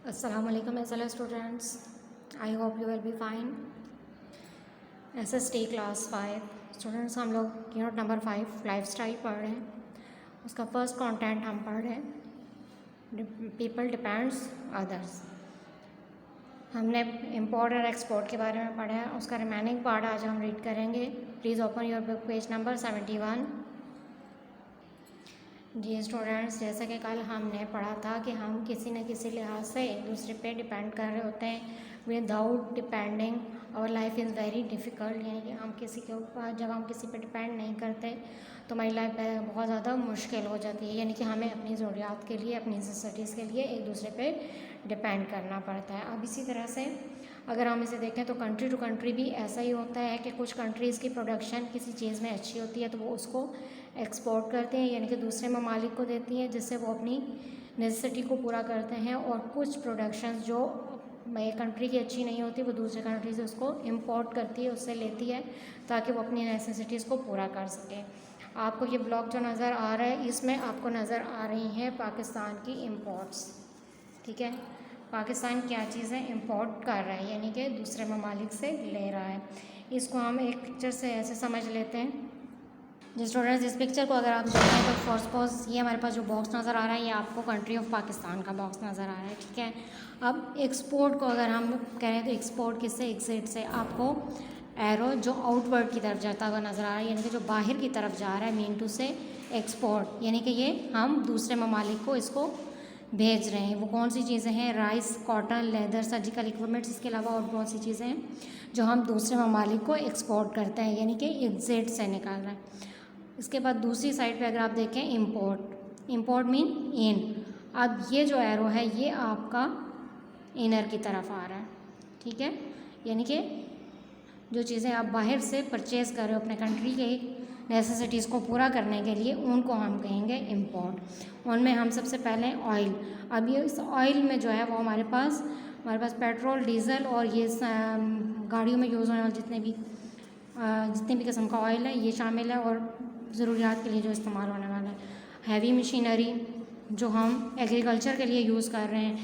Assalamualaikum SLS students. I hope you will be fine. SST class 5 students हम लोग unit number 5 life style पढ़ रहे हैं। उसका फर्स्ट कंटेंट हम पढ़ रहे हैं पीपल डिपेंड्स अदर्स। हमने इम्पोर्ट और एक्सपोर्ट के बारे में पढ़ा है। उसका रिमेनिंग पार्ट आज हम रीड करेंगे। Please open your book page number 71। जी स्टूडेंट्स, जैसे कि कल हमने पढ़ा था कि हम किसी न किसी लिहाज से एक दूसरे पे डिपेंड कर रहे होते हैं। विदाउट डिपेंडिंग और लाइफ इज़ वेरी डिफ़िकल्ट, यानी कि हम किसी के ऊपर जब हम किसी पे डिपेंड नहीं करते तो हमारी लाइफ बहुत ज़्यादा मुश्किल हो जाती है। यानी कि हमें अपनी ज़रूरियात के लिए, अपनी नेसेसिटीज़ के लिए एक दूसरे पे डिपेंड करना पड़ता है। अब इसी तरह से अगर हम इसे देखें तो कंट्री टू कंट्री भी ऐसा ही होता है कि कुछ कंट्रीज़ की प्रोडक्शन किसी चीज़ में अच्छी होती है तो वो उसको एक्सपोर्ट करते हैं, यानी कि दूसरे ममालिक को देती हैं, जिससे वो अपनी नेसेसिटी को पूरा करते हैं। और कुछ प्रोडक्शंस जो एक कंट्री की अच्छी नहीं होती वो दूसरे कंट्री से उसको इंपोर्ट करती है, उससे लेती है ताकि वो अपनी नेसेसिटीज़ को पूरा कर सके। आपको ये ब्लॉग जो नज़र आ रहा है इसमें आपको नज़र आ रही हैं पाकिस्तान की इम्पोर्ट्स। ठीक है, पाकिस्तान क्या चीज़ें इंपोर्ट कर रहा है, यानी कि दूसरे ममालिक से ले रहा है। इसको हम एक पिक्चर से ऐसे समझ लेते हैं। जी स्टूडेंट्स, इस पिक्चर को अगर आप देखें तो फर्स्ट सपोज ये हमारे पास जो बॉक्स नज़र आ रहा है ये आपको कंट्री ऑफ पाकिस्तान का बॉक्स नज़र आ रहा है। ठीक है, अब एक्सपोर्ट को अगर हम कहें तो एक्सपोर्ट किससे, एग्जिट से। आपको एरो जो आउटवर्ड की तरफ जाता हुआ नज़र आ रहा है, यानी कि जो बाहर की तरफ जा रहा है, मीन टू से एक्सपोर्ट, यानी कि ये हम दूसरे ममालिक को इसको भेज रहे हैं। वो कौन सी चीज़ें हैं? Rice, cotton, leather, surgical equipments, इसके अलावा और बहुत सी चीज़ें हैं जो हम दूसरे ममालिक को एक्सपोर्ट करते हैं, यानी कि एग्जिट से निकाल रहे हैं। इसके बाद दूसरी साइड पे अगर आप देखें इम्पोर्ट, इम्पोर्ट मीन इन। अब ये जो एरो है ये आपका इनर की तरफ आ रहा है। ठीक है, यानी कि जो चीज़ें आप बाहर से परचेज़ कर रहे हो अपने कंट्री के नेसेसिटीज़ को पूरा करने के लिए, उनको हम कहेंगे इम्पोर्ट। उनमें हम सबसे पहले ऑयल। अब ये इस ऑयल में जो है वो हमारे पास पेट्रोल, डीजल और ये गाड़ियों में यूज़ होने वाले जितने भी किस्म का ऑयल है ये शामिल है, और ज़रूरियात के लिए जो इस्तेमाल होने वाला है। हैवी मशीनरी जो हम एग्रीकल्चर के लिए यूज़ कर रहे हैं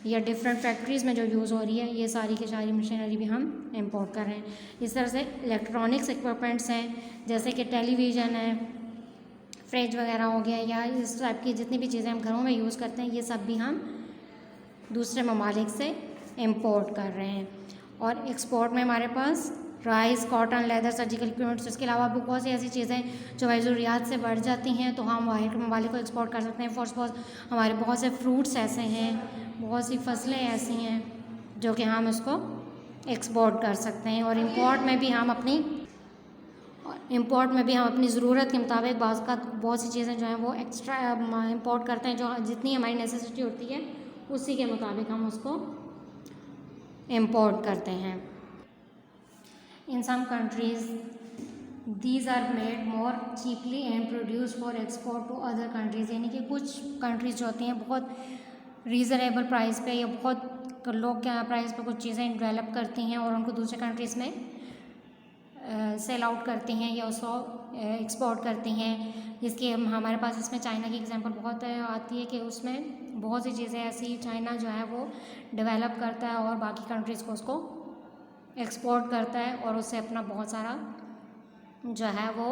या डिफरेंट फैक्ट्रीज़ में जो यूज़ हो रही है, ये सारी की सारी मशीनरी भी हम इंपोर्ट कर रहे हैं। इस तरह से इलेक्ट्रॉनिक्स इक्विपमेंट्स हैं, जैसे कि टेलीविज़न है, फ्रिज वगैरह हो गया, या इस टाइप की जितनी भी चीज़ें हम घरों में यूज़ करते हैं, ये सब भी हम दूसरे ममालिक से इम्पोर्ट कर रहे हैं। और एक्सपोर्ट में हमारे पास rice, cotton, leather, surgical equipments, इसके अलावा भी बहुत सी ऐसी चीज़ें जो हमारी ज़रूरियात से बढ़ जाती हैं तो हम बाहर के ममालिक को एक्सपोर्ट कर सकते हैं। फॉर सपोज हमारे बहुत से फ्रूट्स ऐसे हैं, बहुत सी फसलें ऐसी हैं जो कि हम उसको एक्सपोर्ट कर सकते हैं। और इम्पोर्ट में भी हम अपनी ज़रूरत के मुताबिक बहुत सी चीज़ें जो हैं वो एक्स्ट्रा इम्पोर्ट करते हैं, जो जितनी हमारी नेसेसिटी होती है उसी के मुताबिक हम उसको इम्पोर्ट करते हैं। In some countries, these are made more cheaply and produced for export to other countries, यानी कि कुछ कंट्रीज़ जो होती हैं बहुत रीज़नेबल प्राइस पे या बहुत लोग के प्राइस पे कुछ चीज़ें डेवलप करती हैं और उनको दूसरे कंट्रीज़ में सेल आउट करती हैं या उसको एक्सपोर्ट करती हैं। जिसकी हमारे पास इसमें चाइना की एग्जांपल बहुत आती है कि उसमें बहुत सी चीज़ें ऐसी चाइना जो है वो डेवलप करता है और बाकी कंट्रीज़ को उसको एक्सपोर्ट करता है और उससे अपना बहुत सारा जो है वो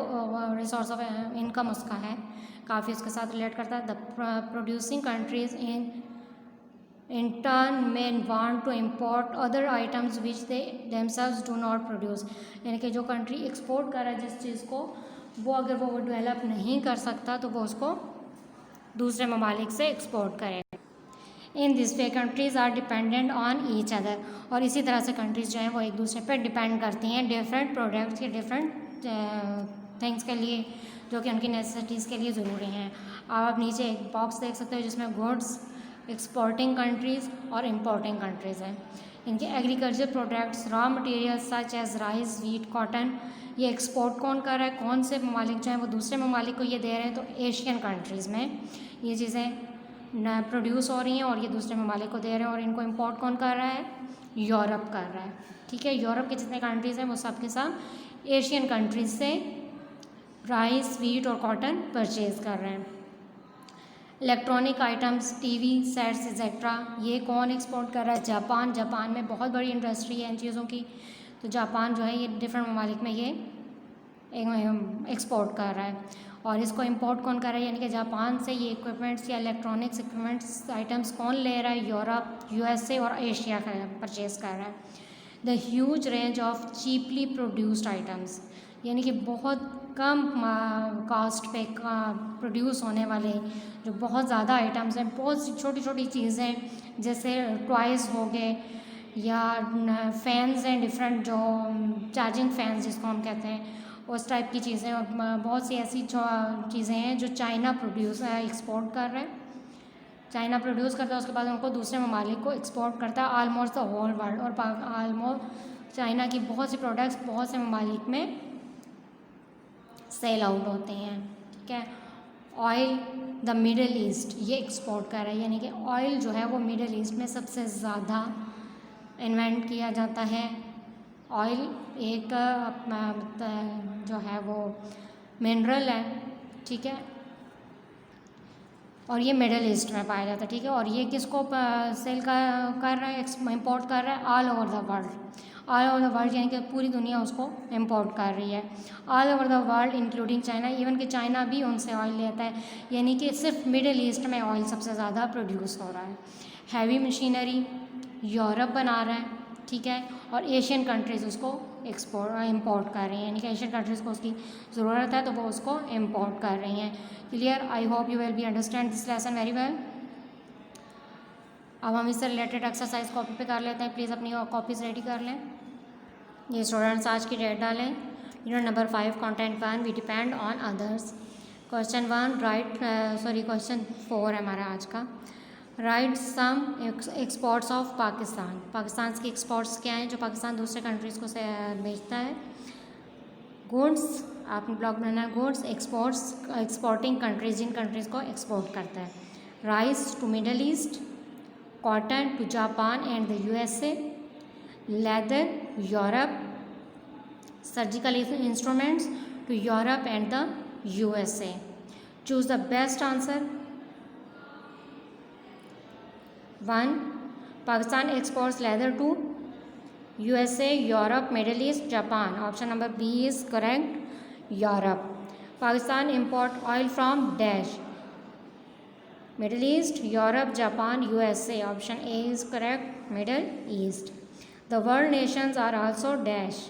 रिसोर्स ऑफ इनकम उसका है काफ़ी उसके साथ रिलेट करता है। The producing countries in turn में want to import other items which they themselves do not produce, यानी कि जो कंट्री एक्सपोर्ट कर रहा है जिस चीज़ को, वो अगर वो डेवलप नहीं कर सकता तो वो उसको दूसरे ममालिक से एक्सपोर्ट करेगा। In this way countries are dependent on each other, और इसी तरह से कंट्रीज़ जो हैं वो एक दूसरे पर डिपेंड करती हैं डिफरेंट प्रोडक्ट्स के डिफरेंट थिंग्स के लिए जो कि उनकी नेसेसिटीज़ के लिए ज़रूरी हैं। आप नीचे एक बॉक्स देख सकते हो जिसमें गुड्स, एक्सपोर्टिंग कंट्रीज़ और इम्पोर्टिंग कंट्रीज़ हैं। इनके agriculture products, raw materials such as rice, wheat, cotton, ये एक्सपोर्ट कौन कर रहा है, कौन से ममालिक जो हैं वो दूसरे ममालिक को ये दे रहे हैं, तो एशियन कंट्रीज़ में ये चीज़ें प्रोड्यूस हो रही हैं और ये दूसरे ममालिक को दे रहे हैं। और इनको इंपोर्ट कौन कर रहा है? यूरोप कर रहा है। ठीक है, यूरोप के जितने कंट्रीज़ हैं वो सब के सब एशियन कंट्रीज़ से राइस, वीट और कॉटन परचेज़ कर रहे हैं। Electronic items, TV sets etcetera, ये कौन एक्सपोर्ट कर रहा है? जापान। जापान में बहुत बड़ी इंडस्ट्री है इन चीज़ों की, तो जापान जो है ये डिफरेंट ममालिक में ये एक्सपोर्ट कर रहा है। और इसको इंपोर्ट कौन कर रहा है, यानी कि जापान से ये इक्विपमेंट्स या इलेक्ट्रॉनिक्स इक्विपमेंट्स आइटम्स कौन ले रहा है? यूरोप, यूएसए और एशिया का परचेज़ कर रहा है। The huge range of cheaply produced items, यानी कि बहुत कम कास्ट पे प्रोड्यूस होने वाले जो बहुत ज़्यादा आइटम्स हैं, बहुत सी छोटी छोटी चीज़ें जैसे टॉयज़ हो गए या फैंस हैं डिफरेंट, जो चार्जिंग फैंस जिसको हम कहते हैं, उस टाइप की चीज़ें, और बहुत सी ऐसी चीज़ें हैं जो चाइना प्रोड्यूस एक्सपोर्ट कर रहा है। चाइना प्रोड्यूस करता है, उसके बाद उनको दूसरे ममालिक को एक्सपोर्ट करता है ऑलमोस्ट द होल वर्ल्ड। और ऑलमोस्ट चाइना की बहुत सी प्रोडक्ट्स बहुत से ममालिक में सेल आउट होते हैं, ठीक है। ऑयल, द मिडल ईस्ट ये एक्सपोर्ट कर रहा है, यानी कि ऑयल जो है वो मिडल ईस्ट में सबसे ज़्यादा इन्वेंट किया जाता है। ऑयल एक जो है वो मिनरल है, ठीक है, और ये मिडल ईस्ट में पाया जाता है, ठीक है। और ये किसको सेल कर रहा है, इम्पोर्ट कर रहा है? All over the world. All over the world यानी कि पूरी दुनिया उसको इम्पोर्ट कर रही है, all over the world including China. Even कि चाइना भी उनसे ऑयल लेता है, यानी कि सिर्फ मिडल ईस्ट में ऑयल सबसे ज़्यादा प्रोड्यूस हो रहा है। हैवी मशीनरी यूरोप बना रहा है, ठीक है, और एशियन कंट्रीज़ उसको इम्पोर्ट कर रही हैं, यानी कि एशियन कंट्रीज़ को उसकी ज़रूरत है तो वो उसको इम्पोर्ट कर रही हैं। Clear? I hope you will be understand this lesson very well. अब हम इससे रिलेटेड एक्सरसाइज कॉपी पे कर लेते हैं, प्लीज़ अपनी कॉपीज़ रेडी कर लें। ये स्टूडेंट्स आज की डेट डालें। Unit number 5 content 1 we depend on others. Question 1 right, question 4 है हमारा आज का। Write some exports of Pakistan. Pakistan की एक्सपोर्ट्स क्या हैं जो पाकिस्तान दूसरे कंट्रीज़ को बेचता है? गुड्स, आपने ब्लॉक बनाना है। गुड्स एक्सपोर्ट्स, एक्सपोर्टिंग कंट्रीज, जिन कंट्रीज़ को एक्सपोर्ट करता है। Rice to Middle East, cotton to Japan and the USA, leather Europe, surgical instruments to Europe and the USA. Choose the best answer. 1 Pakistan exports leather to USA, Europe, Middle East, Japan. Option number B is correct, Europe. Pakistan import oil from dash, Middle East, Europe, Japan, USA. Option A is correct, Middle East. The world nations are also dash,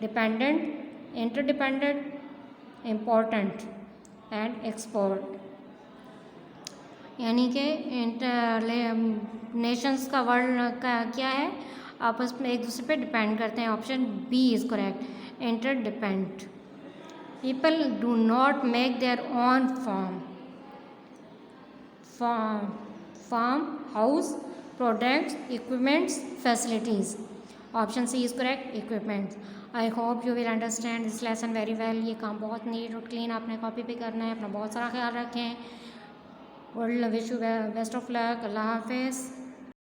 dependent, interdependent, important and export, यानी कि Nations का world का क्या है, आपस में एक दूसरे पे डिपेंड करते हैं। Option B is correct, interdepend. People do not make their own farm house, products, equipments, facilities. Option C is correct, equipments. I hope you will understand this lesson very well. ये काम बहुत NEET और clean आपने copy पे करना है। अपना बहुत सारा ख्याल रखें। World wish you best of luck. अल्लाह हाफिज़।